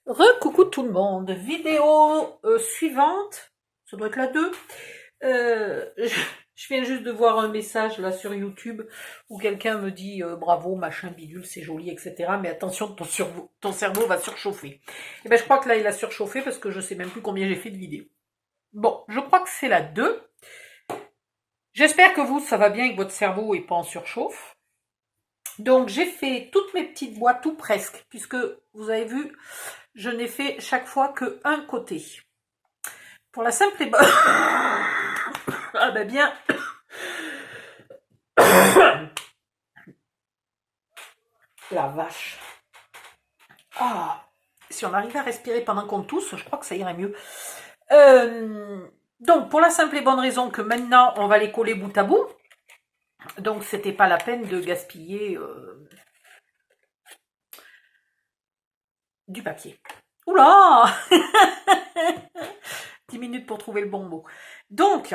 Coucou tout le monde, vidéo suivante, ça doit être la 2. Je viens juste de voir un message là sur YouTube où quelqu'un me dit bravo, machin bidule, c'est joli, etc. Mais attention, ton cerveau va surchauffer. Et ben je crois que là il a surchauffé parce que je sais même plus combien j'ai fait de vidéos. Bon, je crois que c'est la 2. J'espère que vous, ça va bien et que votre cerveau est pas en surchauffe. Donc j'ai fait toutes mes petites boîtes, tout presque, puisque vous avez vu, je n'ai fait chaque fois que un côté. Pour la simple et bonne... ah ben bien... la vache. Ah, si on arrivait à respirer pendant qu'on tousse, je crois que ça irait mieux. Donc, pour la simple et bonne raison que maintenant, on va les coller bout à bout. Donc, c'était pas la peine de gaspiller du papier. Oula 10 minutes pour trouver le bon mot. Donc,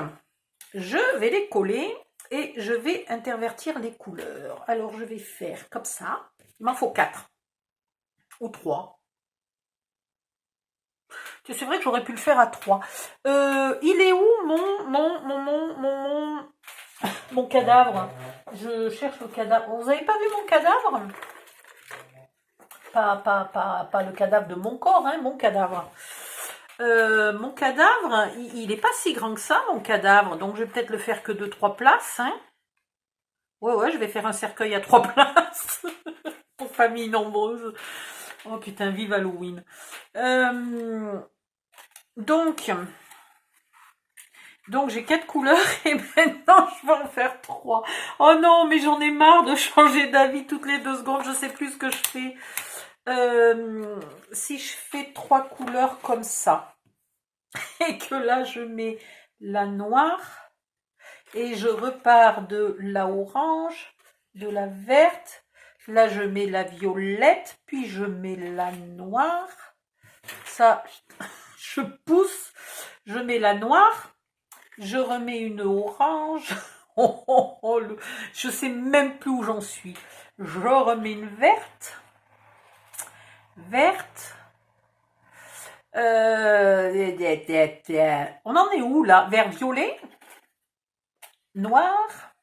je vais les coller et je vais intervertir les couleurs. Alors, je vais faire comme ça. Il m'en faut 4 ou 3. C'est vrai que j'aurais pu le faire à 3. Il est où mon cadavre? Je cherche le cadavre. Vous avez pas vu mon cadavre? Pas le cadavre de mon corps, hein, mon cadavre. Mon cadavre, il est pas si grand que ça, mon cadavre. Donc, je vais peut-être le faire que de 3 places. Hein. Ouais, je vais faire un cercueil à 3 places. Pour famille nombreuse. Oh putain, vive Halloween. Donc j'ai 4 couleurs et maintenant je vais en faire 3. Oh non, mais j'en ai marre de changer d'avis toutes les 2 secondes, je sais plus ce que je fais. Si je fais 3 couleurs comme ça, et que là je mets la noire, et je repars de la orange, de la verte, là je mets la violette, puis je mets la noire, ça je pousse, je mets la noire, je remets une orange, je sais même plus où j'en suis, je remets une verte, on en est où là? Vert violet, noir,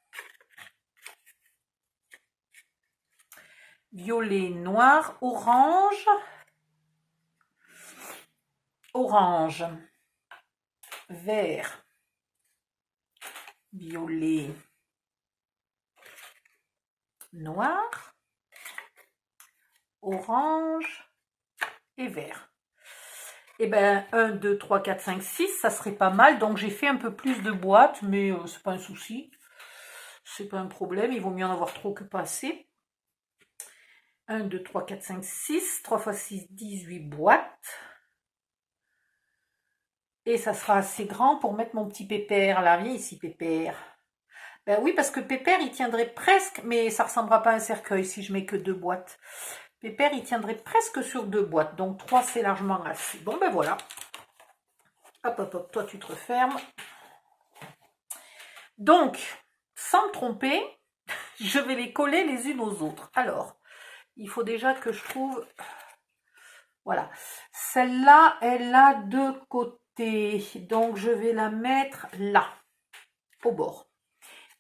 violet, noir, orange, vert, violet, noir, orange et vert. Et ben 1, 2, 3, 4, 5, 6, ça serait pas mal. Donc j'ai fait un peu plus de boîtes, mais c'est pas un souci. C'est pas un problème, il vaut mieux en avoir trop que pas assez. 1, 2, 3, 4, 5, 6. 3 x 6, 18 boîtes. Et ça sera assez grand pour mettre mon petit pépère. Là, viens ici, pépère. Ben oui, parce que pépère, il tiendrait presque, mais ça ressemblera pas à un cercueil si je mets que 2 boîtes. Pépère, il tiendrait presque sur 2 boîtes. Donc 3, c'est largement assez. Bon, ben voilà. Hop, toi, tu te refermes. Donc, sans me tromper, je vais les coller les unes aux autres. Alors, il faut déjà que je trouve... Voilà. Celle-là, elle a 2 côtés. Donc, je vais la mettre là, au bord.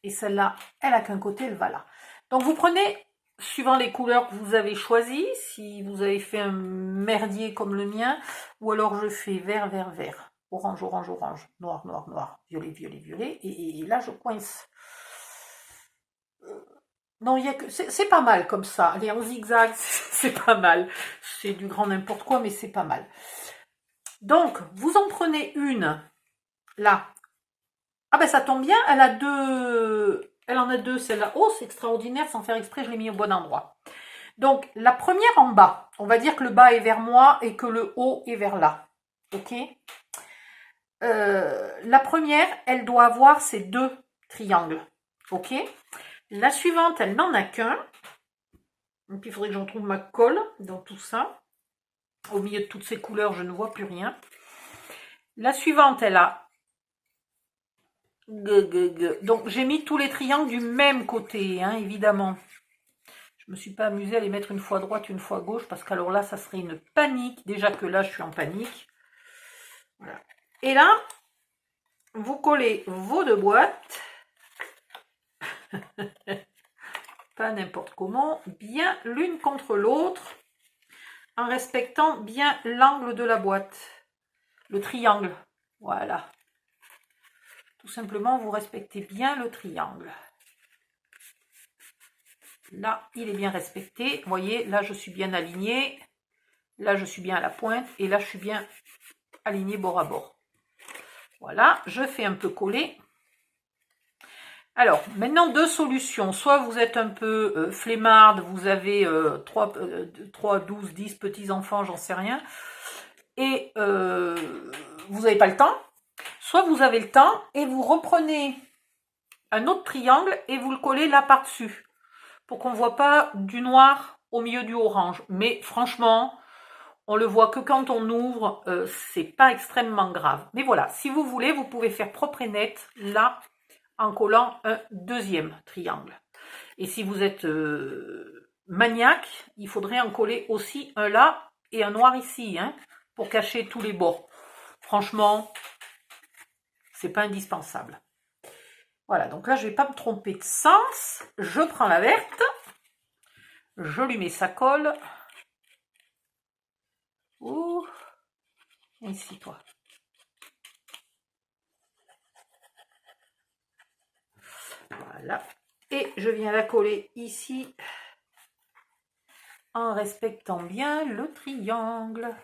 Et celle-là, elle a qu'un côté, elle va là. Donc, vous prenez, suivant les couleurs que vous avez choisies, si vous avez fait un merdier comme le mien, ou alors je fais vert, orange, noir, violet, et là, je coince. Non, il y a que c'est pas mal comme ça. Allez, en zigzag, c'est pas mal. C'est du grand n'importe quoi, mais c'est pas mal. Donc, vous en prenez une, là. Ah ben, ça tombe bien, elle a 2... Elle en a 2, celle-là. Oh, c'est extraordinaire, sans faire exprès, je l'ai mis au bon endroit. Donc, la première en bas, on va dire que le bas est vers moi et que le haut est vers là. Ok. La première, elle doit avoir ces 2 triangles. Ok. La suivante, elle n'en a qu'un. Et puis, il faudrait que j'en trouve ma colle dans tout ça. Au milieu de toutes ces couleurs, je ne vois plus rien. La suivante, elle a... Donc, j'ai mis tous les triangles du même côté, hein, évidemment. Je me suis pas amusée à les mettre une fois à droite, une fois à gauche, parce qu'alors là, ça serait une panique. Déjà que là, je suis en panique. Voilà. Et là, vous collez vos deux boîtes. Pas n'importe comment, bien l'une contre l'autre, en respectant bien l'angle de la boîte, le triangle. Voilà. Tout simplement, vous respectez bien le triangle. Là, il est bien respecté. Vous voyez, là, je suis bien alignée. Là, je suis bien à la pointe. Et là, je suis bien alignée bord à bord. Voilà, je fais un peu coller. Alors, maintenant, deux solutions. Soit vous êtes un peu flemmarde, vous avez 3, 12, 10 petits-enfants, j'en sais rien. Et vous n'avez pas le temps. Soit vous avez le temps et vous reprenez un autre triangle et vous le collez là par-dessus. Pour qu'on ne voit pas du noir au milieu du orange. Mais franchement, on le voit que quand on ouvre, c'est pas extrêmement grave. Mais voilà, si vous voulez, vous pouvez faire propre et net là en collant un deuxième triangle. Et si vous êtes maniaque, il faudrait en coller aussi un là et un noir ici, hein, pour cacher tous les bords. Franchement, c'est pas indispensable. Voilà, donc là, je vais pas me tromper de sens. Je prends la verte. Je lui mets sa colle. Ouh. Ici, toi. Voilà. Et je viens la coller ici en respectant bien le triangle.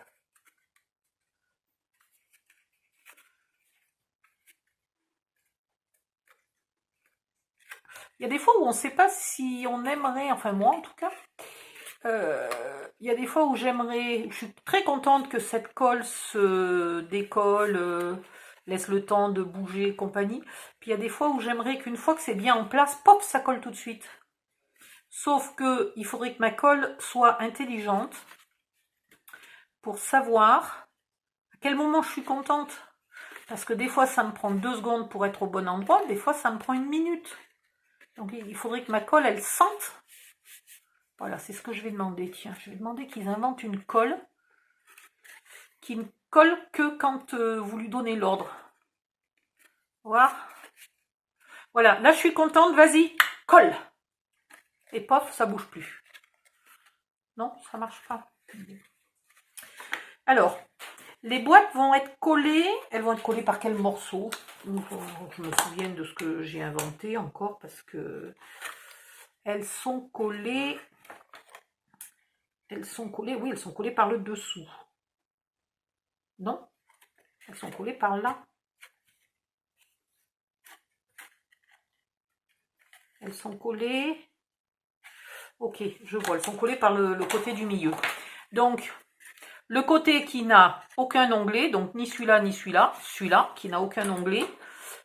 Il y a des fois où on ne sait pas si on aimerait, enfin moi en tout cas, il y a des fois où j'aimerais, je suis très contente que cette colle se décolle, laisse le temps de bouger et compagnie. Puis il y a des fois où j'aimerais qu'une fois que c'est bien en place, pop, ça colle tout de suite. Sauf que il faudrait que ma colle soit intelligente pour savoir à quel moment je suis contente. Parce que des fois ça me prend 2 secondes pour être au bon endroit, des fois ça me prend 1 minute. Donc il faudrait que ma colle, elle sente. Voilà, c'est ce que je vais demander. Tiens, je vais demander qu'ils inventent une colle qui ne colle que quand vous lui donnez l'ordre. Voilà. Voilà, là je suis contente, vas-y, colle. Et pof, ça bouge plus. Non, ça marche pas. Alors, les boîtes vont être collées. Elles vont être collées par quel morceau? Je me souviens de ce que j'ai inventé encore parce que elles sont collées. Elles sont collées, oui, elles sont collées par le dessous. Non? Elles sont collées par là. Elles sont collées. Ok, je vois, elles sont collées par le côté du milieu. Donc, le côté qui n'a aucun onglet, donc ni celui-là ni celui-là, celui-là qui n'a aucun onglet,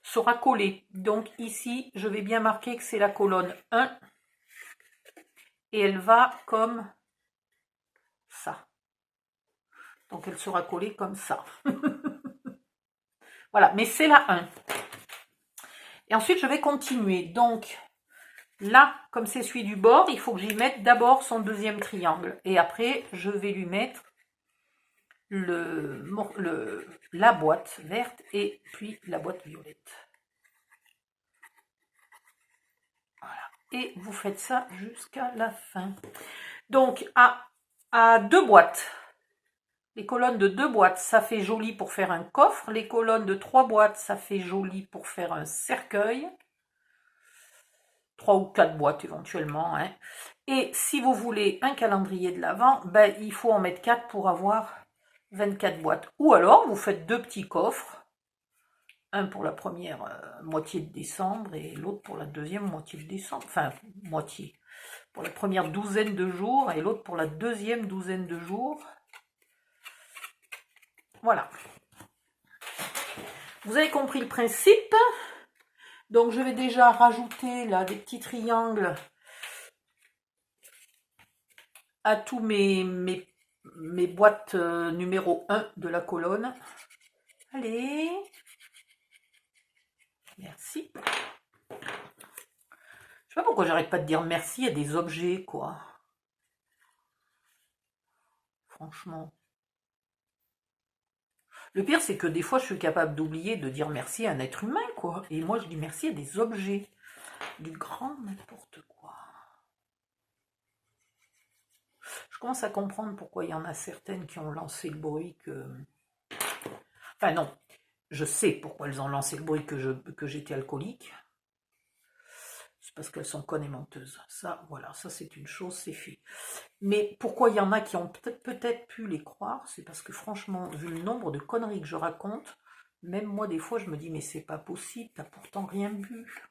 sera collé. Donc ici, je vais bien marquer que c'est la colonne 1. Et elle va comme ça. Donc elle sera collée comme ça. Voilà, mais c'est la 1. Et ensuite, je vais continuer. Donc là, comme c'est celui du bord, il faut que j'y mette d'abord son deuxième triangle. Et après, je vais lui mettre la boîte verte et puis la boîte violette. Voilà. Et vous faites ça jusqu'à la fin. Donc, à 2 boîtes, les colonnes de 2 boîtes, ça fait joli pour faire un coffre. Les colonnes de 3 boîtes, ça fait joli pour faire un cercueil. 3 ou 4 boîtes éventuellement. Hein. Et si vous voulez un calendrier de l'Avent, ben, il faut en mettre 4 pour avoir 24 boîtes. Ou alors, vous faites 2 petits coffres. Un pour la première moitié de décembre et l'autre pour la deuxième moitié de décembre. Enfin, moitié. Pour la première douzaine de jours et l'autre pour la deuxième douzaine de jours. Voilà. Vous avez compris le principe. Donc, je vais déjà rajouter là des petits triangles à tous mes boîtes numéro 1 de la colonne. Allez. Merci. Je sais pas pourquoi j'arrête pas de dire merci à des objets, quoi. Franchement. Le pire, c'est que des fois, je suis capable d'oublier de dire merci à un être humain, quoi. Et moi, je dis merci à des objets. Du grand n'importe quoi. Je commence à comprendre pourquoi il y en a certaines qui ont lancé le bruit que... Enfin non, je sais pourquoi elles ont lancé le bruit que j'étais alcoolique. C'est parce qu'elles sont connes et menteuses. Ça, voilà, ça c'est une chose, c'est fait. Mais pourquoi il y en a qui ont peut-être pu les croire, c'est parce que franchement, vu le nombre de conneries que je raconte, même moi des fois je me dis mais c'est pas possible, t'as pourtant rien bu.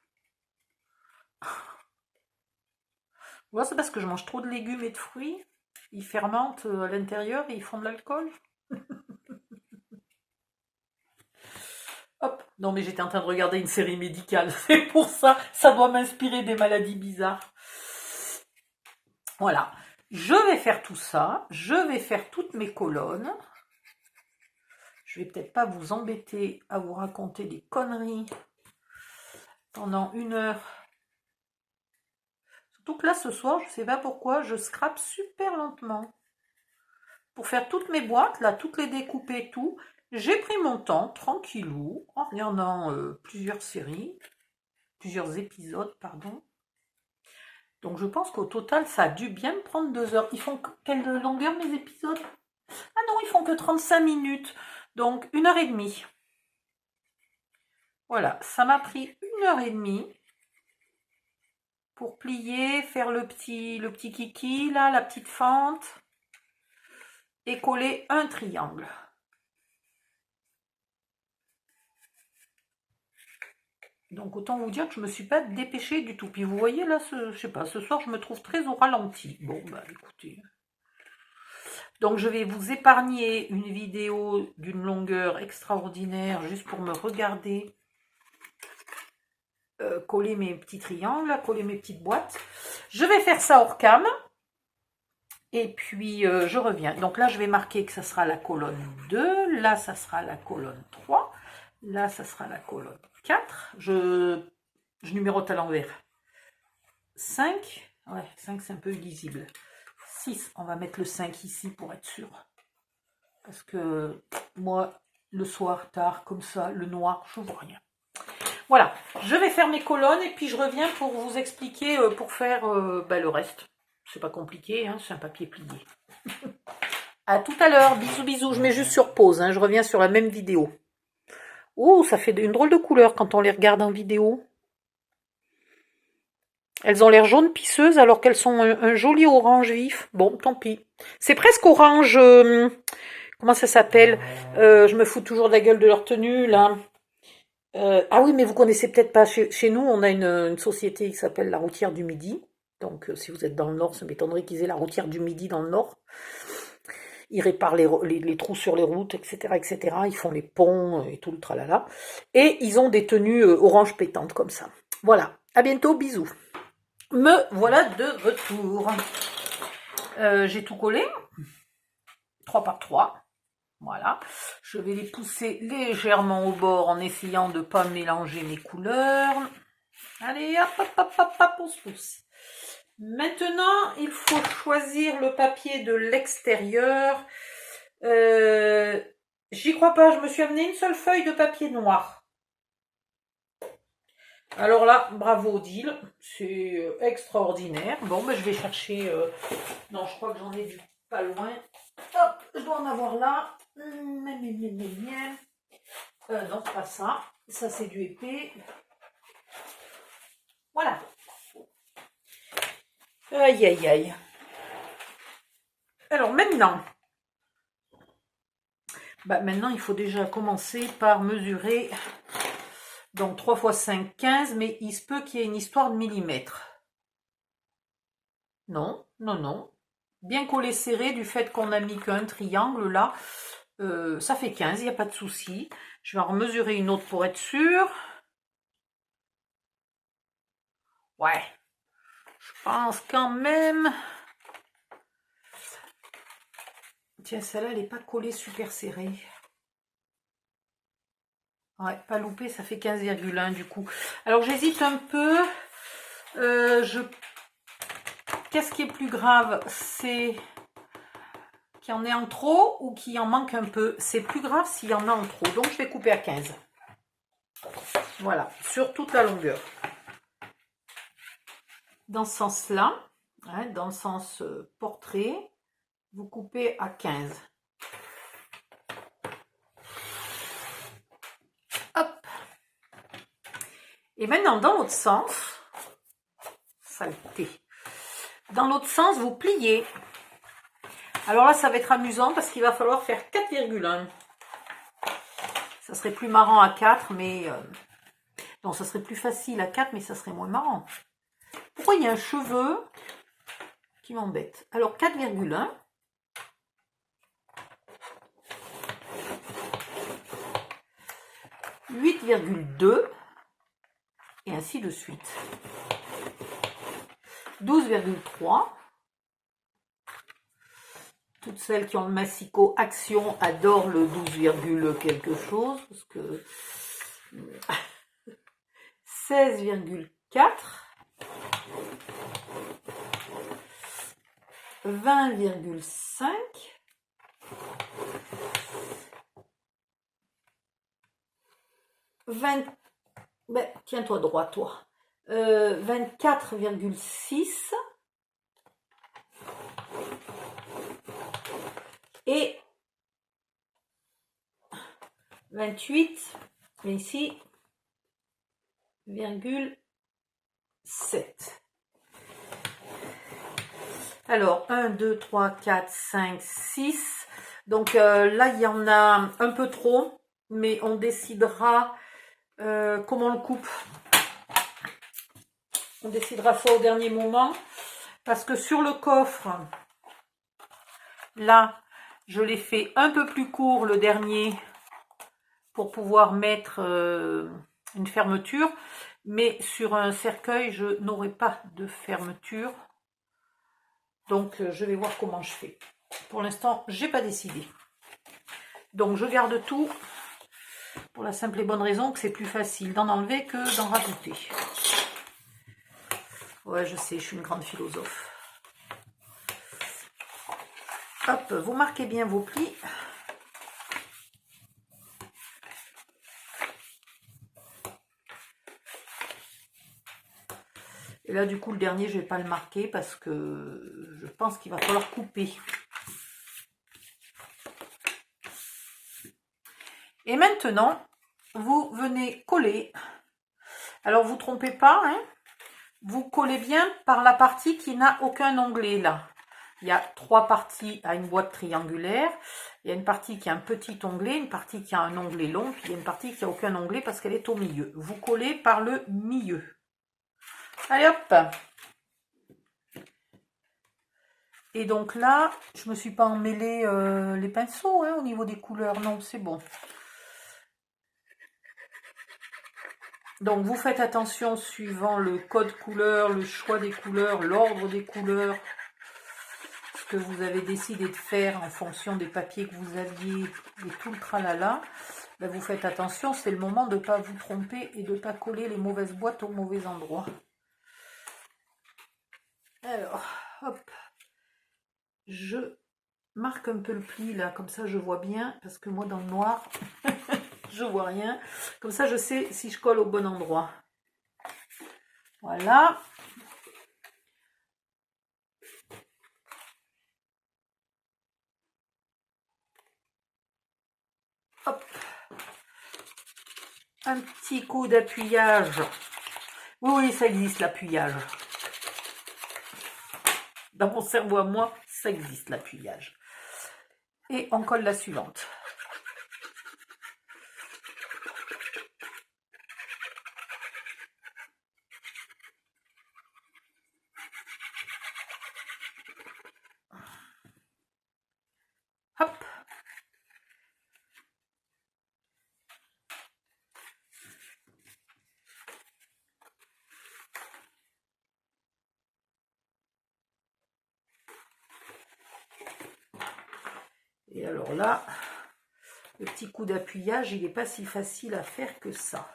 Voilà, c'est parce que je mange trop de légumes et de fruits, ils fermentent à l'intérieur et ils font de l'alcool. Hop, non mais j'étais en train de regarder une série médicale, c'est pour ça, ça doit m'inspirer des maladies bizarres. Voilà, je vais faire tout ça, je vais faire toutes mes colonnes. Je vais peut-être pas vous embêter à vous raconter des conneries pendant 1 heure. Surtout que là, ce soir, je sais pas pourquoi, je scrape super lentement. Pour faire toutes mes boîtes, là, toutes les découper et tout, j'ai pris mon temps, tranquillou, en regardant plusieurs séries, plusieurs épisodes, pardon. Donc je pense qu'au total, ça a dû bien me prendre 2 heures. Ils font quelle longueur mes épisodes? Ah non, ils font que 35 minutes. Donc 1h30. Voilà, ça m'a pris 1h30 pour plier, faire le petit kiki, là, la petite fente, et coller un triangle. Donc autant vous dire que je ne me suis pas dépêchée du tout. Puis vous voyez là, je sais pas, ce soir je me trouve très au ralenti. Bon bah écoutez. Donc je vais vous épargner une vidéo d'une longueur extraordinaire juste pour me regarder coller mes petits triangles, coller mes petites boîtes. Je vais faire ça hors cam. Et puis je reviens. Donc là je vais marquer que ça sera la colonne 2. Là ça sera la colonne 3. Là ça sera la colonne 4. Je numérote à l'envers. 5. Ouais, 5 c'est un peu illisible. 6. On va mettre le 5 ici pour être sûr. Parce que moi, le soir, tard, comme ça, le noir, je ne vois rien. Voilà, je vais faire mes colonnes et puis je reviens pour vous expliquer, pour faire le reste. C'est pas compliqué, hein, c'est un papier plié. À tout à l'heure, bisous bisous, je mets juste sur pause, hein, je reviens sur la même vidéo. Oh, ça fait une drôle de couleur quand on les regarde en vidéo. Elles ont l'air jaunes pisseuses alors qu'elles sont un joli orange vif. Bon, tant pis. C'est presque orange... comment ça s'appelle? Je me fous toujours de la gueule de leur tenue, là. Ah oui, mais vous connaissez peut-être pas. Chez nous, on a une société qui s'appelle la Routière du Midi. Donc, si vous êtes dans le Nord, ça m'étonnerait qu'ils aient la Routière du Midi dans le Nord. Ils réparent les trous sur les routes, etc., etc. Ils font les ponts et tout le tralala. Et ils ont des tenues orange pétantes comme ça. Voilà. À bientôt. Bisous. Me voilà de retour. J'ai tout collé. 3 par 3. Voilà, je vais les pousser légèrement au bord en essayant de ne pas mélanger mes couleurs. Allez, hop, hop, hop, hop, hop, on se pousse. Maintenant, il faut choisir le papier de l'extérieur. J'y crois pas, je me suis amené une seule feuille de papier noir. Alors là, bravo Odile, c'est extraordinaire. Bon, ben, je vais chercher... non, je crois que j'en ai vu pas loin. Hop, je dois en avoir là. Non, c'est pas ça. Ça, c'est du épais. Voilà. Aïe, aïe, aïe. Alors, maintenant, maintenant, il faut déjà commencer par mesurer. Donc, 3 x 5, 15, mais il se peut qu'il y ait une histoire de millimètres. Non, non, non. Bien collé serré du fait qu'on a mis qu'un triangle là. Ça fait 15, il n'y a pas de souci. Je vais en mesurer une autre pour être sûr. Ouais, je pense quand même. Tiens, celle-là, elle n'est pas collée super serrée. Ouais, pas loupé, ça fait 15,1 du coup. Alors j'hésite un peu. Qu'est-ce qui est plus grave? C'est qu'il y en ait en trop ou qu'il en manque un peu. C'est plus grave s'il y en a en trop. Donc, je vais couper à 15. Voilà, sur toute la longueur. Dans ce sens-là, hein, dans le sens portrait, vous coupez à 15. Hop. Et maintenant, dans l'autre sens, saleté. Dans l'autre sens, vous pliez. Alors là, ça va être amusant parce qu'il va falloir faire 4,1. Ça serait plus marrant à 4, mais... non, ça serait plus facile à 4, mais ça serait moins marrant. Pourquoi il y a un cheveu qui m'embête? Alors, 4,1. 8,2. Et ainsi de suite. 12,3. Toutes celles qui ont le massicot Action adorent le 12, quelque chose. Parce que 16,4. 20,5. 20. Ben, tiens-toi droit, toi. 24,6. Et 28, mais ici, 7. Alors, 1, 2, 3, 4, 5, 6. Donc là, il y en a un peu trop, mais on décidera comment on le coupe. On décidera ça au dernier moment. Parce que sur le coffre, là, je l'ai fait un peu plus court le dernier pour pouvoir mettre une fermeture. Mais sur un cercueil, je n'aurai pas de fermeture. Donc, je vais voir comment je fais. Pour l'instant, j'ai pas décidé. Donc, je garde tout pour la simple et bonne raison que c'est plus facile d'en enlever que d'en rajouter. Ouais, je sais, je suis une grande philosophe. Hop, vous marquez bien vos plis. Et là, du coup, le dernier, je ne vais pas le marquer parce que je pense qu'il va falloir couper. Et maintenant, vous venez coller. Alors, vous ne trompez pas, hein, vous collez bien par la partie qui n'a aucun onglet, là. Il y a 3 parties à une boîte triangulaire. Il y a une partie qui a un petit onglet, une partie qui a un onglet long, puis il y a une partie qui n'a aucun onglet parce qu'elle est au milieu. Vous collez par le milieu. Allez hop! Et donc là, je ne me suis pas emmêlé les pinceaux hein, au niveau des couleurs. Non, c'est bon. Donc vous faites attention suivant le code couleur, le choix des couleurs, l'ordre des couleurs, ce que vous avez décidé de faire en fonction des papiers que vous aviez et tout le tralala. Ben vous faites attention, c'est le moment de ne pas vous tromper et de ne pas coller les mauvaises boîtes au mauvais endroit. Alors, hop, je marque un peu le pli là, comme ça je vois bien, parce que moi dans le noir, je vois rien. Comme ça je sais si je colle au bon endroit. Voilà. Hop. Un petit coup d'appuyage. Oui, ça existe l'appuyage. Dans mon cerveau à moi, ça existe l'appuyage. Et on colle la suivante. Hop. Et alors là, le petit coup d'appuyage, il n'est pas si facile à faire que ça.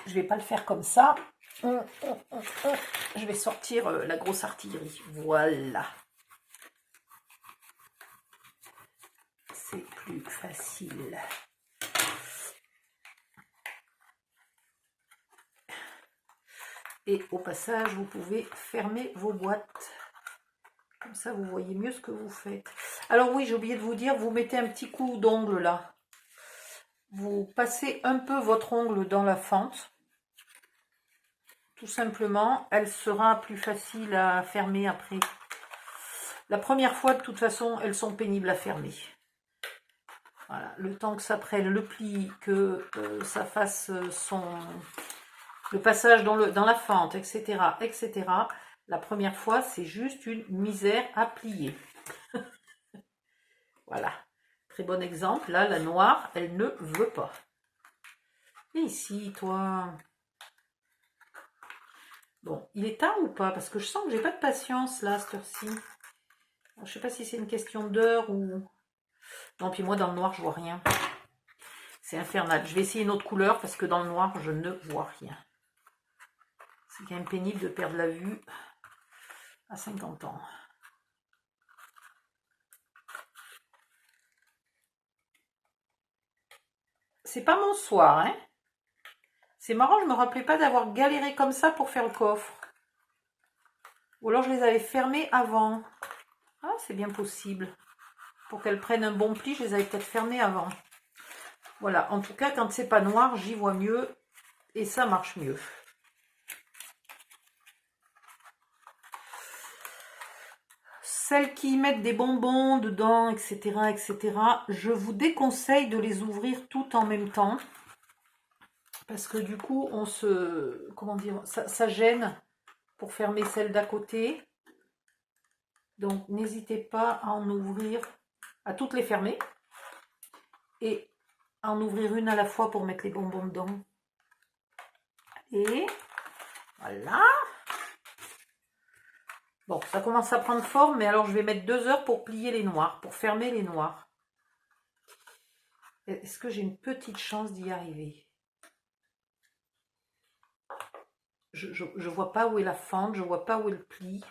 Je ne vais pas le faire comme ça. Je vais sortir la grosse artillerie. Voilà. c'est plus facile. Et au passage, vous pouvez fermer vos boîtes. Comme ça, vous voyez mieux ce que vous faites. Alors oui, j'ai oublié de vous dire, vous mettez un petit coup d'ongle là. Vous passez un peu votre ongle dans la fente. Tout simplement, elle sera plus facile à fermer après. La première fois, de toute façon, elles sont pénibles à fermer. Voilà, le temps que ça prenne le pli, que ça fasse le passage dans la fente, etc., etc. La première fois, c'est juste une misère à plier. Voilà. Très bon exemple. Là, la noire, elle ne veut pas. Et ici, toi... Bon, il est tard ou pas? Parce que je sens que j'ai pas de patience, là, cette heure-ci. Je sais pas si c'est une question d'heure ou... Non, puis moi, dans le noir, je vois rien. C'est infernal. Je vais essayer une autre couleur parce que dans le noir, je ne vois rien. C'est quand même pénible de perdre la vue à 50 ans. C'est pas mon soir, hein. C'est marrant, je me rappelais pas d'avoir galéré comme ça pour faire le coffre. Ou alors je les avais fermés avant. Ah, c'est bien possible. Pour qu'elles prennent un bon pli, je les avais peut-être fermés avant. Voilà, en tout cas, quand c'est pas noir, j'y vois mieux et ça marche mieux. Celles qui mettent des bonbons dedans, etc., etc., je vous déconseille de les ouvrir toutes en même temps. Parce que du coup, on se... Comment dire? Ça gêne pour fermer celle d'à côté. Donc, n'hésitez pas à en ouvrir, à toutes les fermer. Et à en ouvrir une à la fois pour mettre les bonbons dedans. Et voilà. Bon, ça commence à prendre forme, mais alors je vais mettre 2 heures pour plier les noirs, pour fermer les noirs. Est-ce que j'ai une petite chance d'y arriver? Je vois pas où est la fente, je vois pas où est le pli.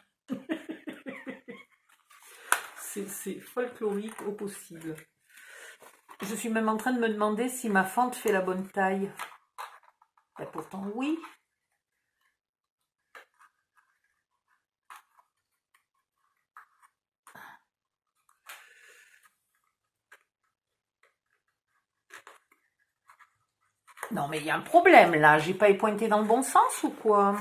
C'est folklorique au possible. Je suis même en train de me demander si ma fente fait la bonne taille. Et pourtant, oui. Non, mais il y a un problème là. J'ai pas pointé dans le bon sens ou quoi?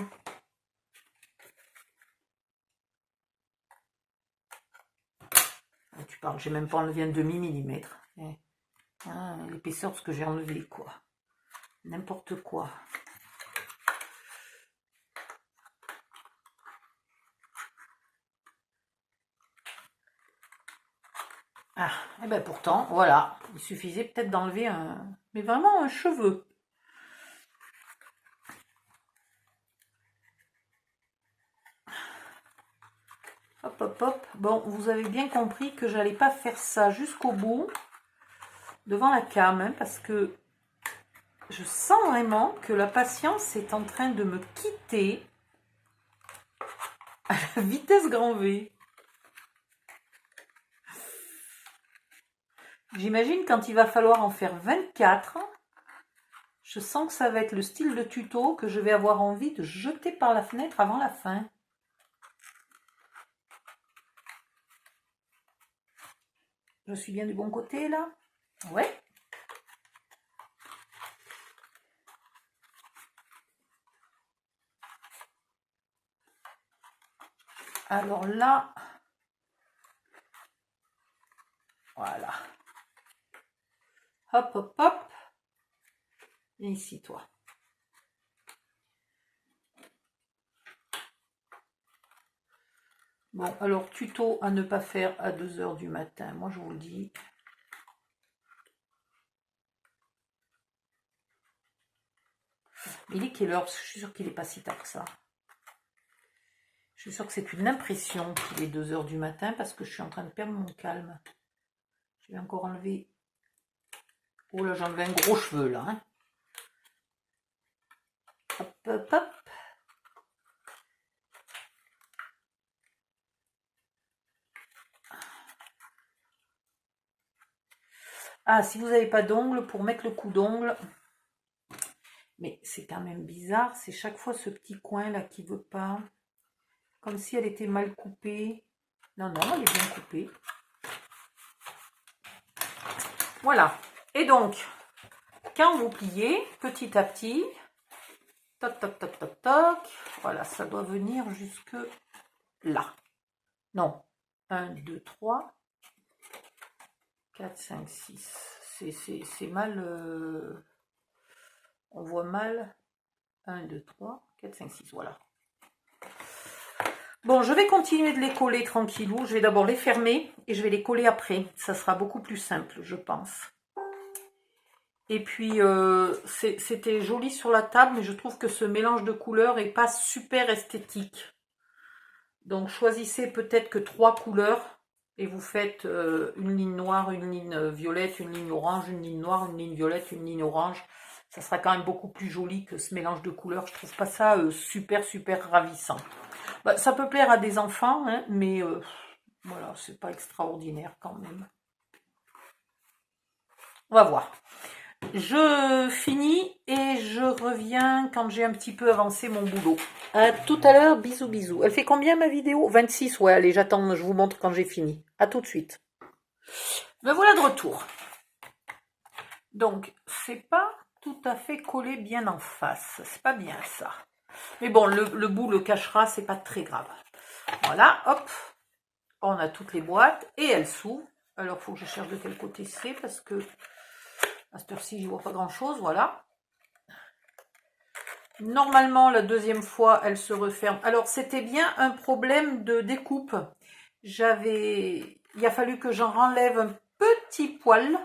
Tu parles, j'ai même pas enlevé un demi-millimètre. Ah, l'épaisseur de ce que j'ai enlevé, quoi. N'importe quoi. Ah, et ben pourtant, voilà. Il suffisait peut-être d'enlever un... Mais vraiment un cheveu. Hop, hop, hop. Bon, vous avez bien compris que j'allais pas faire ça jusqu'au bout, devant la cam, hein, parce que je sens vraiment que la patience est en train de me quitter à la vitesse grand V. J'imagine quand il va falloir en faire 24, je sens que ça va être le style de tuto que je vais avoir envie de jeter par la fenêtre avant la fin. Je suis bien du bon côté là? Ouais. Alors là, voilà. Hop, hop, hop. Et ici, toi. Bon, alors, tuto à ne pas faire à 2 h du matin. Moi, je vous le dis. Il est quelle heure? Parce que je suis sûre qu'il n'est pas si tard que ça. Je suis sûre que c'est une impression qu'il est 2 h du matin parce que je suis en train de perdre mon calme. Je vais encore enlever... Oh là, j'ai enlevé un gros cheveu, là. Hein. Hop, hop, hop. Ah, si vous n'avez pas d'ongles, pour mettre le coup d'ongle. Mais c'est quand même bizarre, c'est chaque fois ce petit coin là qui veut pas. Comme si elle était mal coupée. Non, non, elle est bien coupée. Voilà. Et donc, quand vous pliez, petit à petit, toc, toc, toc, toc, toc, voilà, ça doit venir jusque là. Non, 1, 2, 3, 4, 5, 6. C'est mal, on voit mal. 1, 2, 3, 4, 5, 6, voilà. Bon, je vais continuer de les coller tranquillou. Je vais d'abord les fermer et je vais les coller après. Ça sera beaucoup plus simple, je pense. Et puis, c'était joli sur la table, mais je trouve que ce mélange de couleurs n'est pas super esthétique. Donc, choisissez peut-être que 3 couleurs et vous faites une ligne noire, une ligne violette, une ligne orange, une ligne noire, une ligne violette, une ligne orange. Ça sera quand même beaucoup plus joli que ce mélange de couleurs. Je trouve pas ça super, super ravissant. Bah, ça peut plaire à des enfants, hein, mais voilà, c'est pas extraordinaire quand même. On va voir. Je finis et je reviens quand j'ai un petit peu avancé mon boulot. À tout à l'heure, bisous bisous. Elle fait combien ma vidéo? 26, ouais, allez, j'attends, je vous montre quand j'ai fini. À tout de suite. Me voilà de retour. Donc, c'est pas tout à fait collé bien en face. C'est pas bien ça. Mais bon, le bout le cachera, c'est pas très grave. Voilà, hop. On a toutes les boîtes et elles s'ouvrent. Alors, il faut que je cherche de quel côté c'est parce que à cette heure-ci, je vois pas grand-chose. Voilà. Normalement, la deuxième fois, elle se referme. Alors, c'était bien un problème de découpe. Il a fallu que j'en enlève un petit poil,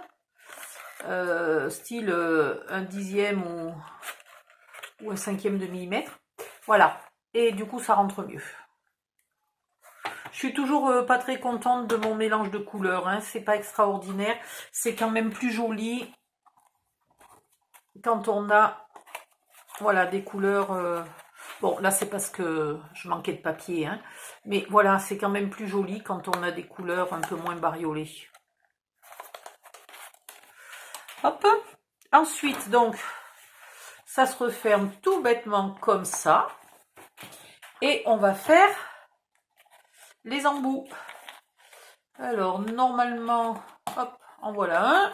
style un dixième ou un cinquième de millimètre. Voilà. Et du coup, ça rentre mieux. Je suis toujours pas très contente de mon mélange de couleurs. Hein. C'est pas extraordinaire. C'est quand même plus joli quand on a voilà, des couleurs. Bon, là, c'est parce que je manquais de papier. Hein. Mais voilà, c'est quand même plus joli quand on a des couleurs un peu moins bariolées. Hop. Ensuite, donc, ça se referme tout bêtement comme ça. Et on va faire les embouts. Alors, normalement, hop, en voilà un.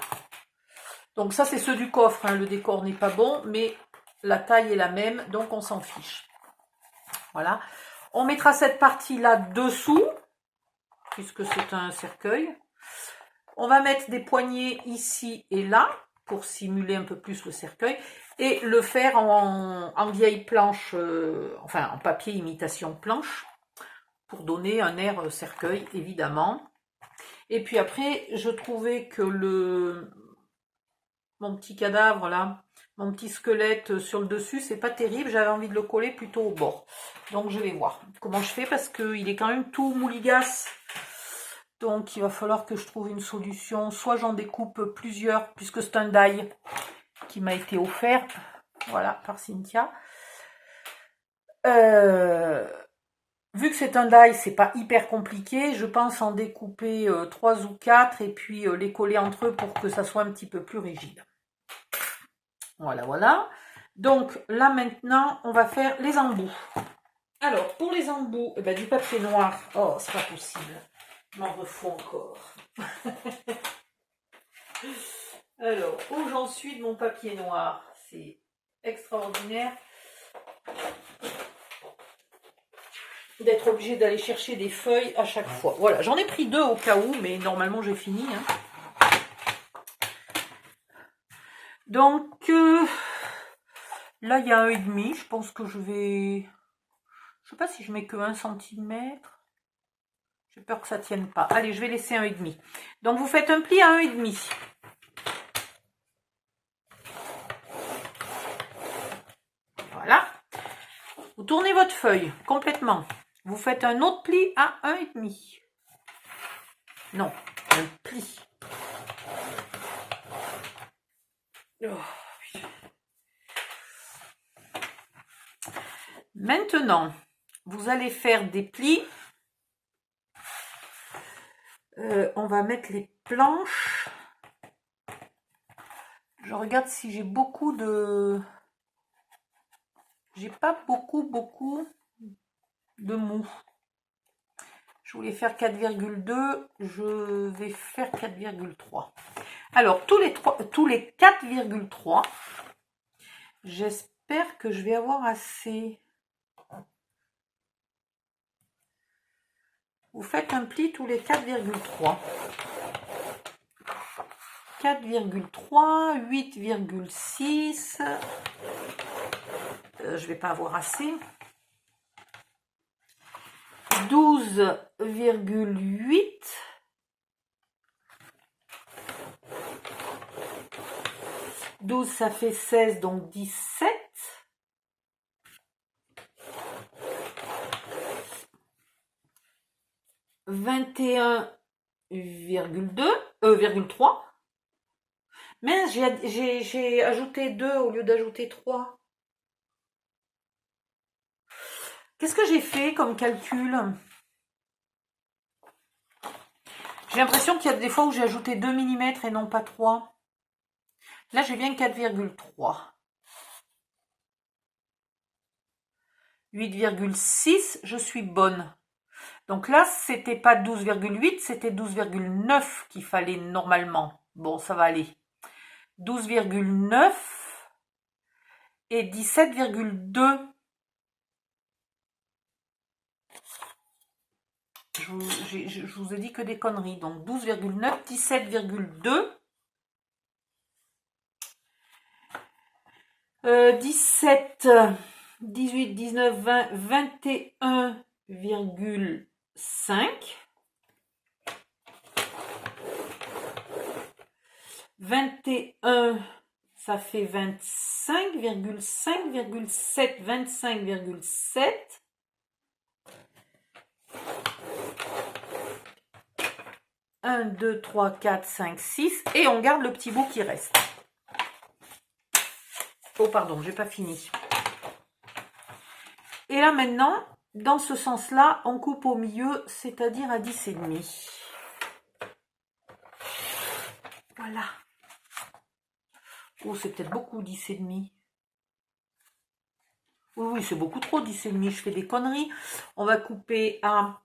Donc ça, c'est ceux du coffre. Hein. Le décor n'est pas bon, mais la taille est la même, donc on s'en fiche. Voilà. On mettra cette partie-là dessous, puisque c'est un cercueil. On va mettre des poignées ici et là, pour simuler un peu plus le cercueil, et le faire en vieille planche, enfin en papier imitation planche, pour donner un air cercueil, évidemment. Et puis après, je trouvais que mon petit cadavre là, mon petit squelette sur le dessus, c'est pas terrible, j'avais envie de le coller plutôt au bord. Donc je vais voir comment je fais parce qu'il est quand même tout mouligasse. Donc il va falloir que je trouve une solution. Soit j'en découpe plusieurs, puisque c'est un die qui m'a été offert. Voilà, par Cynthia. Vu que c'est un die, c'est pas hyper compliqué. Je pense en découper 3 ou 4 et puis les coller entre eux pour que ça soit un petit peu plus rigide. Voilà, voilà. Donc là maintenant, on va faire les embouts. Alors, pour les embouts, du papier noir. Oh, c'est pas possible. Je m'en refous encore. Alors, où j'en suis de mon papier noir? C'est extraordinaire d'être obligé d'aller chercher des feuilles à chaque fois. Voilà, j'en ai pris 2 au cas où, mais normalement j'ai fini. Hein. Donc, là il y a 1,5. Je pense que je vais... Je sais pas si je mets que 1 cm. J'ai peur que ça tienne pas. Allez, je vais laisser 1,5. Donc vous faites un pli à 1,5. Voilà. Vous tournez votre feuille complètement. Vous faites un autre pli à 1,5. Non, un pli. Oh. Maintenant, vous allez faire des plis. On va mettre les planches Je regarde si j'ai beaucoup de... J'ai pas beaucoup de mou. Je voulais faire 4,2, je vais faire 4,3. Alors, tous les 4,3, j'espère que je vais avoir assez. Vous faites un pli tous les 4,3. 4,3, 8,6. Je vais pas avoir assez. 12,8. 12, ça fait 16, donc 17. 21,3. Mais j'ai ajouté 2 au lieu d'ajouter 3. Qu'est-ce que j'ai fait comme calcul? J'ai l'impression qu'il y a des fois où j'ai ajouté 2 mm et non pas 3. Là, j'ai bien 4,3. 8,6, je suis bonne. Donc là, c'était pas 12,8, c'était 12,9 qu'il fallait normalement. Bon, ça va aller. 12,9 et 17,2. Je vous ai dit que des conneries. Donc 12,9, 17,2. 17, 18, 19, 20, 21,5. 21, ça fait 25,5,7, 25,7. 1, 2, 3, 4, 5, 6. Et on garde le petit bout qui reste. Oh, pardon, j'ai pas fini. Et là, maintenant, dans ce sens-là, on coupe au milieu, c'est-à-dire à 10,5. Voilà. Oh, c'est peut-être beaucoup, 10,5. Oui, c'est beaucoup trop, 10,5. Je fais des conneries. On va couper à...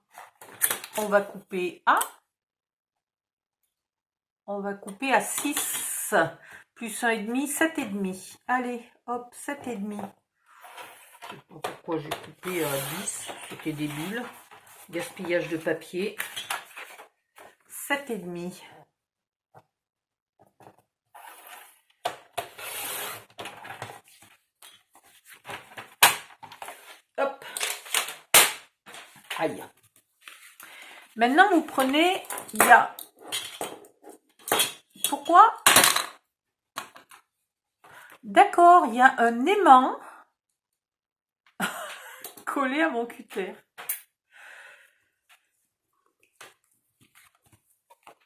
On va couper à 6. Plus 1,5, 7,5. Allez, hop, 7,5. Je sais pas pourquoi j'ai coupé à 10. C'était débile. Gaspillage de papier. 7,5. Hop. Aïe. Maintenant, vous prenez, il y a... Pourquoi? D'accord, il y a un aimant collé à mon cutter.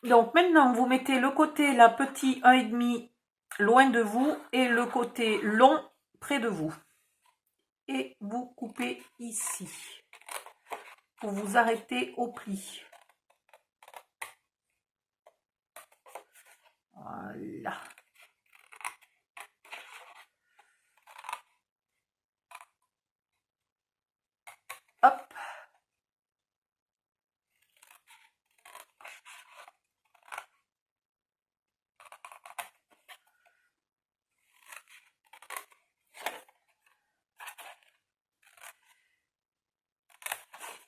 Donc maintenant, vous mettez le côté, la petit 1,5 loin de vous et le côté long près de vous. Et vous coupez ici. Pour vous arrêter au pli. Voilà. Hop.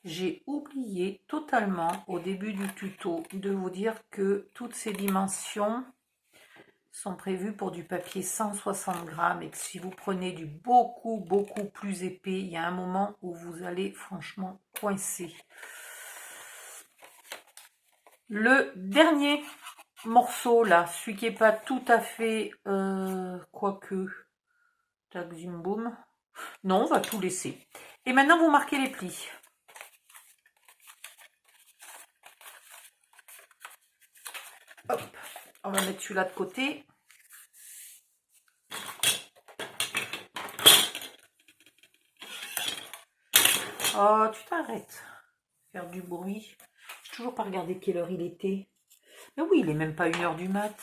J'ai oublié totalement au début du tuto de vous dire que toutes ces dimensions sont prévues pour du papier 160 grammes et que si vous prenez du beaucoup plus épais, il y a un moment où vous allez franchement coincer. Le dernier morceau là, celui qui n'est pas tout à fait quoique, tac zim boum, non, on va tout laisser. Et maintenant vous marquez les plis. Hop, on va mettre celui-là de côté. Oh, tu t'arrêtes. Faire du bruit. J'ai toujours pas regardé quelle heure il était. Mais oui, il est même pas 1h du mat.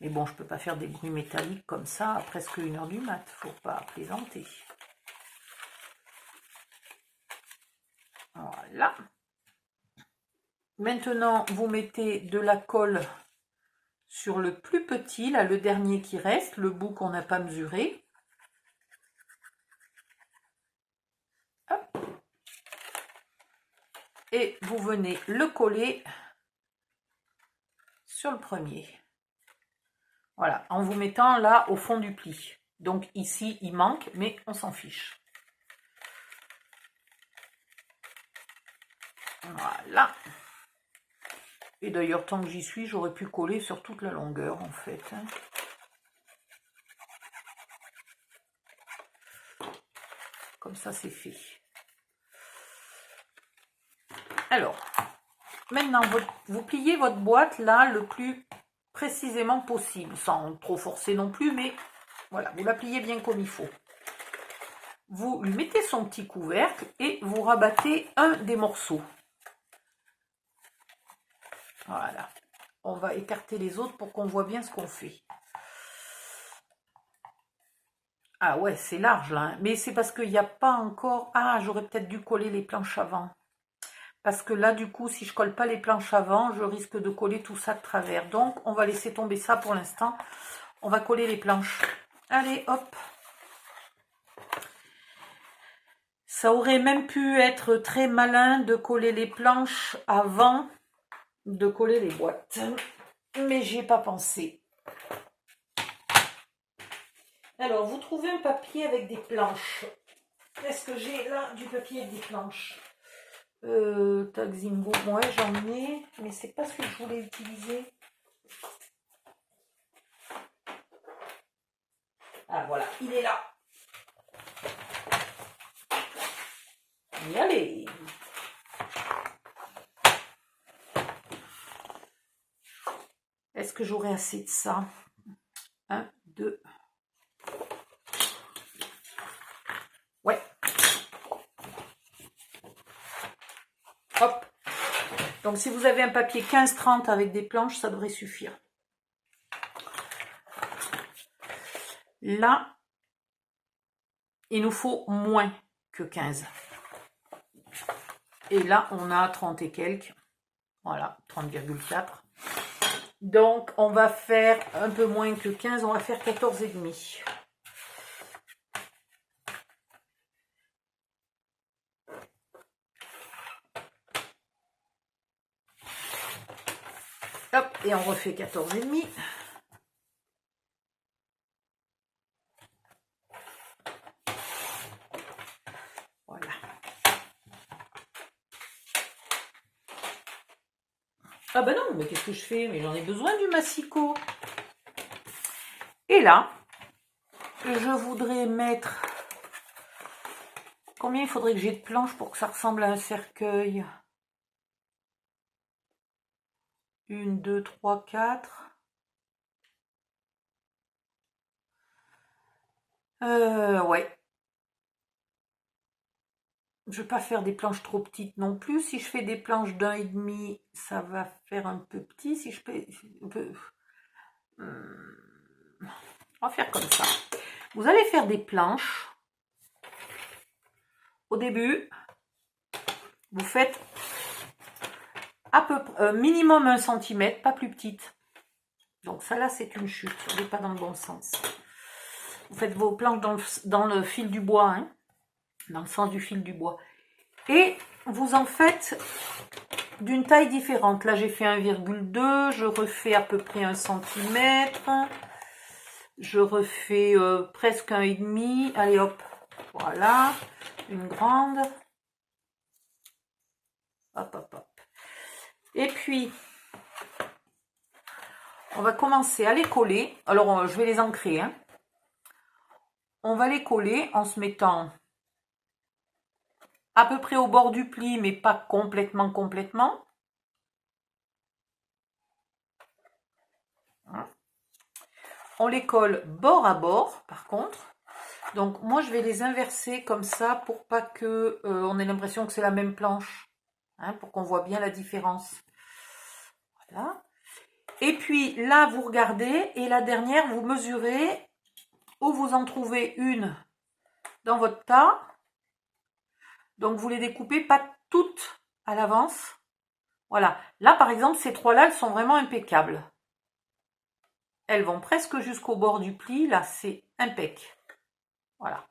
Mais bon, je peux pas faire des bruits métalliques comme ça à presque 1h du mat. Faut pas plaisanter. Voilà. Maintenant, vous mettez de la colle sur le plus petit, là, le dernier qui reste, le bout qu'on n'a pas mesuré. Hop. Et vous venez le coller sur le premier. Voilà, en vous mettant là au fond du pli. Donc ici, il manque, mais on s'en fiche. Voilà. Et d'ailleurs, tant que j'y suis, j'aurais pu coller sur toute la longueur, en fait. Comme ça, c'est fait. Alors, maintenant, vous pliez votre boîte, là, le plus précisément possible, sans trop forcer non plus, mais voilà, vous la pliez bien comme il faut. Vous lui mettez son petit couvercle et vous rabattez un des morceaux. Voilà. On va écarter les autres pour qu'on voit bien ce qu'on fait. Ah ouais, c'est large là, hein. Mais c'est parce qu'il n'y a pas encore... Ah, j'aurais peut-être dû coller les planches avant. Parce que là, du coup, si je colle pas les planches avant, je risque de coller tout ça de travers. Donc, on va laisser tomber ça pour l'instant. On va coller les planches. Allez, hop. Ça aurait même pu être très malin de coller les planches avant de coller les boîtes. Mais j'y ai pas pensé. Alors, vous trouvez un papier avec des planches. Est-ce que j'ai là du papier avec des planches? Tag Zingo, ouais, j'en ai, mais c'est pas ce que je voulais utiliser. Ah, voilà, il est là. Et allez. Est-ce que j'aurai assez de ça? 1, 2. Ouais. Hop. Donc, si vous avez un papier 15-30 avec des planches, ça devrait suffire. Là, il nous faut moins que 15. Et là, on a 30 et quelques. Voilà, 30,4. Donc, on va faire un peu moins que 15, on va faire 14,5. Hop, et on refait 14,5. Voilà. Ah ben non, mais qu'est-ce que je fais? Mais j'en ai besoin du massicot. Et là, je voudrais mettre... Combien il faudrait que j'ai de planches pour que ça ressemble à un cercueil? 1, 2, 3, 4. Ouais. Je ne vais pas faire des planches trop petites non plus. Si je fais des planches d'1,5, ça va faire un peu petit. Si je fais un peu... On va faire comme ça. Vous allez faire des planches. Au début, vous faites à peu près minimum 1 cm, pas plus petite. Donc ça là, c'est une chute. On n'est pas dans le bon sens. Vous faites vos planches dans le fil du bois, hein, dans le sens du fil du bois. Et vous en faites d'une taille différente. Là, j'ai fait 1,2. Je refais à peu près 1 cm. Je refais presque 1,5. Allez, hop. Voilà. Une grande. Hop, hop, hop. Et puis, on va commencer à les coller. Alors, je vais les ancrer, hein. On va les coller en se mettant à peu près au bord du pli, mais pas complètement. On les colle bord à bord, par contre. Donc, moi, je vais les inverser comme ça pour pas que on ait l'impression que c'est la même planche. Hein, pour qu'on voit bien la différence. Voilà. Et puis là, vous regardez, et la dernière, vous mesurez, où vous en trouvez une dans votre tas. Donc, vous les découpez pas toutes à l'avance. Voilà. Là, par exemple, ces trois-là, elles sont vraiment impeccables. Elles vont presque jusqu'au bord du pli. Là, c'est impec. Voilà.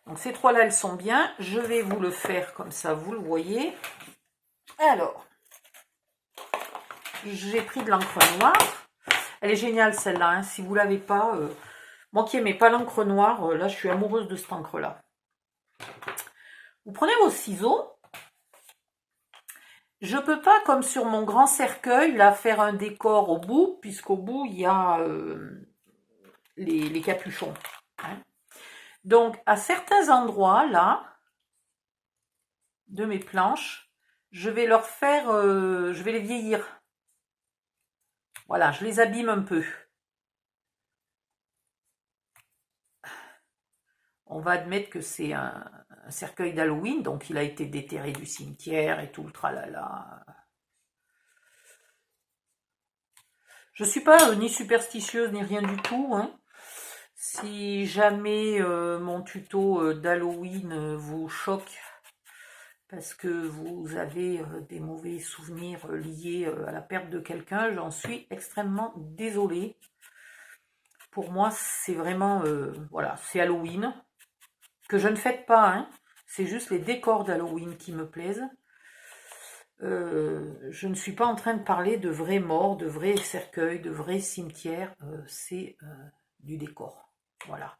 Donc, ces trois-là, elles sont bien. Je vais vous le faire comme ça, vous le voyez. Alors, j'ai pris de l'encre noire. Elle est géniale, celle-là. Hein. Si vous ne l'avez pas, moi qui n'aimais pas l'encre noire, là, je suis amoureuse de cette encre-là. Vous prenez vos ciseaux. Je ne peux pas, comme sur mon grand cercueil, là, faire un décor au bout, puisqu'au bout, il y a les capuchons. Hein. Donc, à certains endroits, là, de mes planches, je vais leur faire, je vais les vieillir. Voilà, je les abîme un peu. On va admettre que c'est un cercueil d'Halloween, donc il a été déterré du cimetière et tout le tralala. Je ne suis pas ni superstitieuse ni rien du tout. Hein. Si jamais mon tuto d'Halloween vous choque parce que vous avez des mauvais souvenirs liés à la perte de quelqu'un, j'en suis extrêmement désolée. Pour moi, c'est vraiment, voilà, c'est Halloween, que je ne fête pas, hein. C'est juste les décors d'Halloween qui me plaisent. Je ne suis pas en train de parler de vrais morts, de vrais cercueils, de vrais cimetières, c'est du décor. Voilà.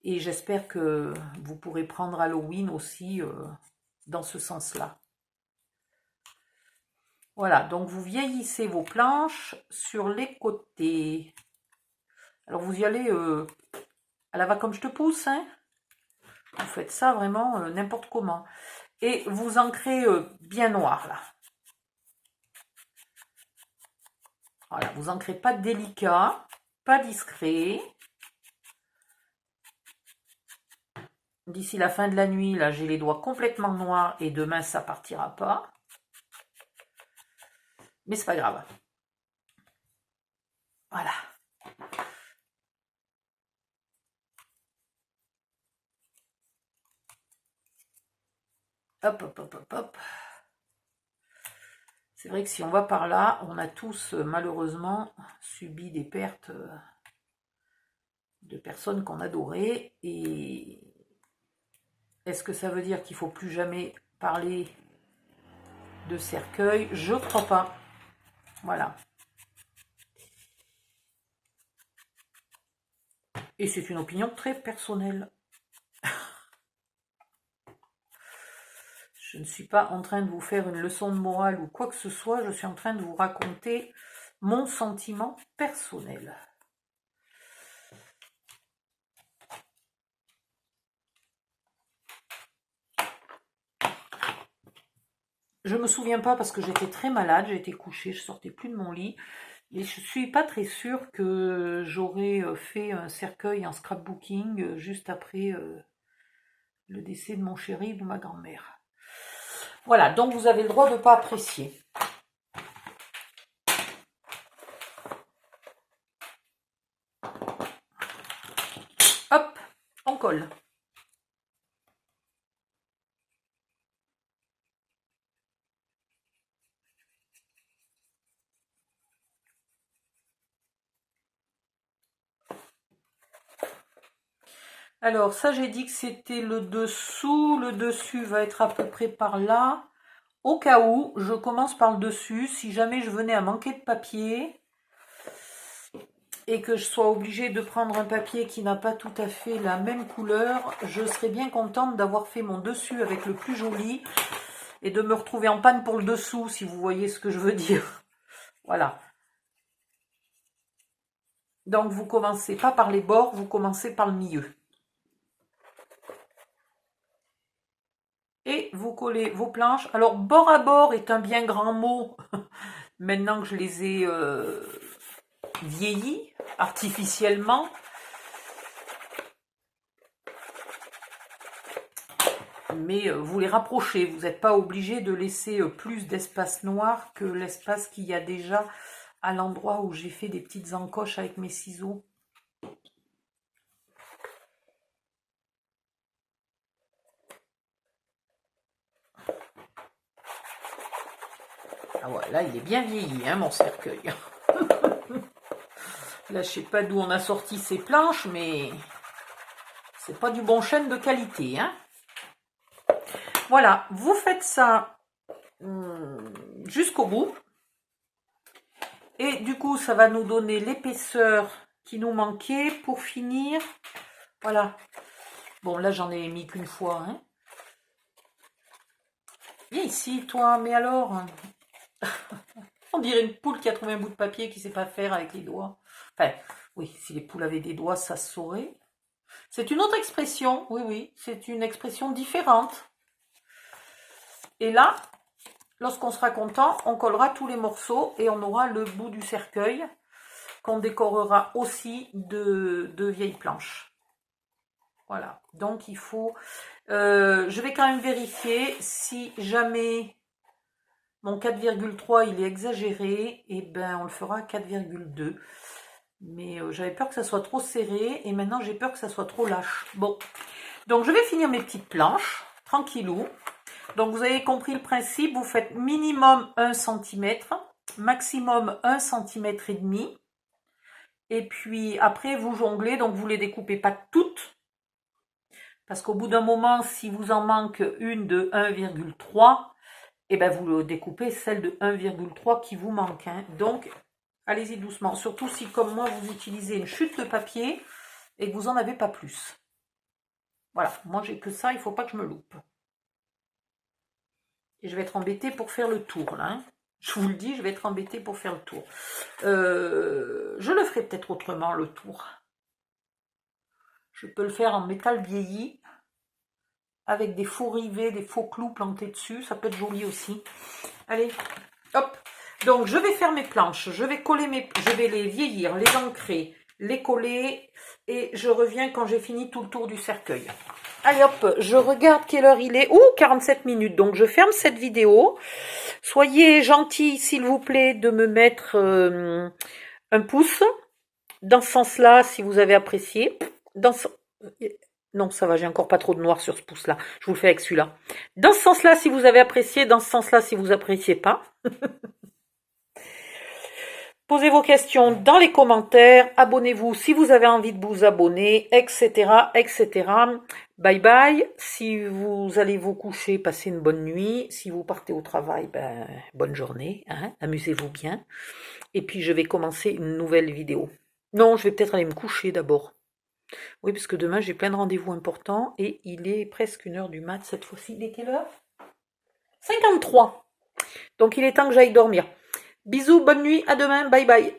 Et j'espère que vous pourrez prendre Halloween aussi dans ce sens-là. Voilà, donc vous vieillissez vos planches sur les côtés. Alors vous y allez à la va comme je te pousse, hein. Vous faites ça vraiment n'importe comment. Et vous ancrez bien noir là. Voilà, vous ancrez pas délicat, pas discret. D'ici la fin de la nuit, là, j'ai les doigts complètement noirs et demain, ça partira pas. Mais c'est pas grave. Voilà. Hop, hop, hop, hop, hop. C'est vrai que si on va par là, on a tous malheureusement subi des pertes de personnes qu'on adorait. Et est-ce que ça veut dire qu'il ne faut plus jamais parler de cercueil? Je crois pas. Voilà. Et c'est une opinion très personnelle. Je ne suis pas en train de vous faire une leçon de morale ou quoi que ce soit, je suis en train de vous raconter mon sentiment personnel. Je ne me souviens pas parce que j'étais très malade, j'étais couchée, je sortais plus de mon lit. Et je ne suis pas très sûre que j'aurais fait un cercueil en scrapbooking juste après le décès de mon chéri ou de ma grand-mère. Voilà, donc vous avez le droit de ne pas apprécier. Hop, on colle. Alors, ça, j'ai dit que c'était le dessous. Le dessus va être à peu près par là. Au cas où, je commence par le dessus. Si jamais je venais à manquer de papier et que je sois obligée de prendre un papier qui n'a pas tout à fait la même couleur, je serais bien contente d'avoir fait mon dessus avec le plus joli et de me retrouver en panne pour le dessous, si vous voyez ce que je veux dire. Voilà. Donc, vous commencez pas par les bords, vous commencez par le milieu. Et vous collez vos planches. Alors, bord à bord est un bien grand mot, maintenant que je les ai vieillis artificiellement. Mais vous les rapprochez, vous n'êtes pas obligé de laisser plus d'espace noir que l'espace qu'il y a déjà à l'endroit où j'ai fait des petites encoches avec mes ciseaux. Ah ouais, là il est bien vieilli, hein, mon cercueil. Là je sais pas d'où on a sorti ces planches, mais c'est pas du bon chêne de qualité, hein. Voilà, vous faites ça jusqu'au bout. Et du coup, ça va nous donner l'épaisseur qui nous manquait pour finir. Voilà. Bon, là, j'en ai mis qu'une fois. Hein. Viens ici, toi, mais alors on dirait une poule qui a trouvé un bout de papier qui ne sait pas faire avec les doigts. Enfin, oui, si les poules avaient des doigts, ça se saurait. C'est une autre expression, oui, oui, c'est une expression différente. Et là, lorsqu'on sera content, on collera tous les morceaux et on aura le bout du cercueil qu'on décorera aussi de vieilles planches. Voilà, donc il faut... je vais quand même vérifier si jamais mon 4,3 il est exagéré, et ben on le fera 4,2. Mais j'avais peur que ça soit trop serré et maintenant j'ai peur que ça soit trop lâche. Bon, donc je vais finir mes petites planches, tranquillou. Donc vous avez compris le principe, vous faites minimum 1 cm, maximum 1 cm et demi. Et puis après vous jonglez, donc vous ne les découpez pas toutes. Parce qu'au bout d'un moment, si vous en manque une de 1,3, et ben vous découpez celle de 1,3 qui vous manque. Hein. Donc allez-y doucement, surtout si comme moi vous utilisez une chute de papier et que vous n'en avez pas plus. Voilà, moi j'ai que ça, il ne faut pas que je me loupe. Et je vais être embêtée pour faire le tour là. Hein. Je vous le dis, je vais être embêtée pour faire le tour. Je le ferai peut-être autrement le tour. Je peux le faire en métal vieilli, avec des faux rivets, des faux clous plantés dessus. Ça peut être joli aussi. Allez, hop. Donc je vais faire mes planches. Je vais coller je vais les vieillir, les ancrer, les coller. Et je reviens quand j'ai fini tout le tour du cercueil. Allez hop, je regarde quelle heure il est. Ouh, 47 minutes. Donc je ferme cette vidéo. Soyez gentils, s'il vous plaît, de me mettre un pouce. Dans ce sens-là, si vous avez apprécié. Non, ça va, j'ai encore pas trop de noir sur ce pouce-là. Je vous le fais avec celui-là. Dans ce sens-là, si vous avez apprécié. Dans ce sens-là, si vous n'appréciez pas. Posez vos questions dans les commentaires. Abonnez-vous si vous avez envie de vous abonner, etc., etc. Bye bye. Si vous allez vous coucher, passez une bonne nuit. Si vous partez au travail, ben, bonne journée. Hein, amusez-vous bien. Et puis, je vais commencer une nouvelle vidéo. Non, je vais peut-être aller me coucher d'abord. Oui, parce que demain, j'ai plein de rendez-vous importants et il est presque 1h du mat cette fois-ci. Il est quelle heure? 53. Donc, il est temps que j'aille dormir. Bisous, bonne nuit, à demain, bye bye.